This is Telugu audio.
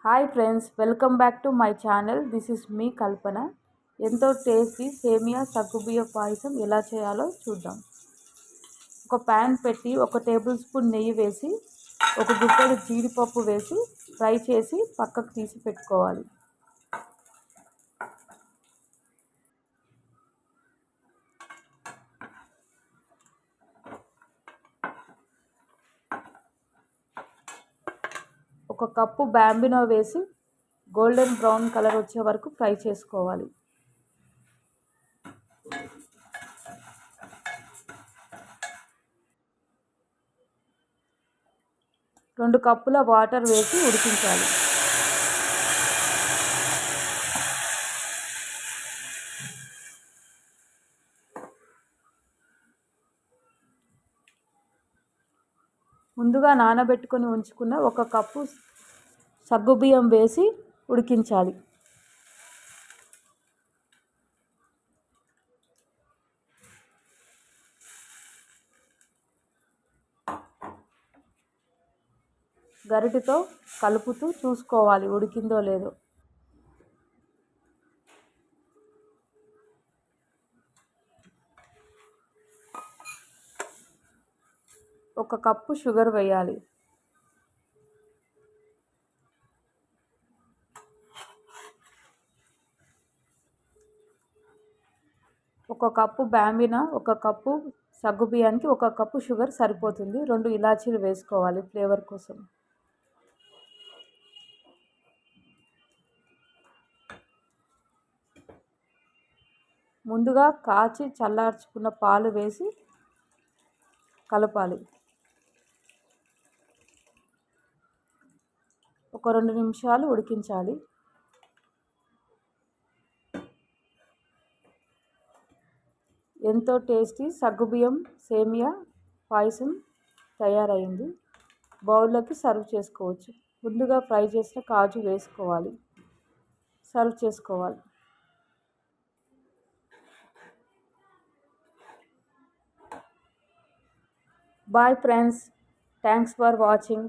Hi friends, welcome back to my channel. This is me Kalpana. ఎంతో టేస్టీ సేమియా సగ్గుబియ్య పాయసం ఎలా చేయాలో చూద్దాం. ఒక ప్యాన్ పెట్టి 1 టేబుల్ స్పూన్ నెయ్యి వేసి ఒక గుప్పెడు జీడిపప్పు వేసి ఫ్రై చేసి పక్కకు తీసి పెట్టుకోవాలి. ఒక కప్పు బ్యాంబినో వేసి గోల్డెన్ బ్రౌన్ కలర్ వచ్చే వరకు ఫ్రై చేసుకోవాలి. రెండు కప్పుల వాటర్ వేసి ఉడికించాలి. ముందుగా నానబెట్టుకొని ఉంచుకున్న 1 కప్పు సగ్గుబియ్యం వేసి ఉడికించాలి. గరిటెతో కలుపుతూ చూసుకోవాలి ఉడికిందో లేదో. ఒక కప్పు షుగర్ వేయాలి. ఒక కప్పు బ్యాంబినా, 1 కప్పు సగ్గుబియ్యానికి 1 కప్పు షుగర్ సరిపోతుంది. 2 ఇలాచీలు వేసుకోవాలి ఫ్లేవర్ కోసం. ముందుగా కాచి చల్లార్చుకున్న పాలు వేసి కలపాలి. ఒక 2 నిమిషాలు ఉడికించాలి. ఎంతో టేస్టీ సగ్గుబియ్యం సేమియా పాయసం తయారైంది. బౌల్లోకి సర్వ్ చేసుకోవచ్చు. ముందుగా ఫ్రై చేసిన కాజు వేసుకోవాలి. సర్వ్ చేసుకోవాలి. Bye friends. Thanks for watching.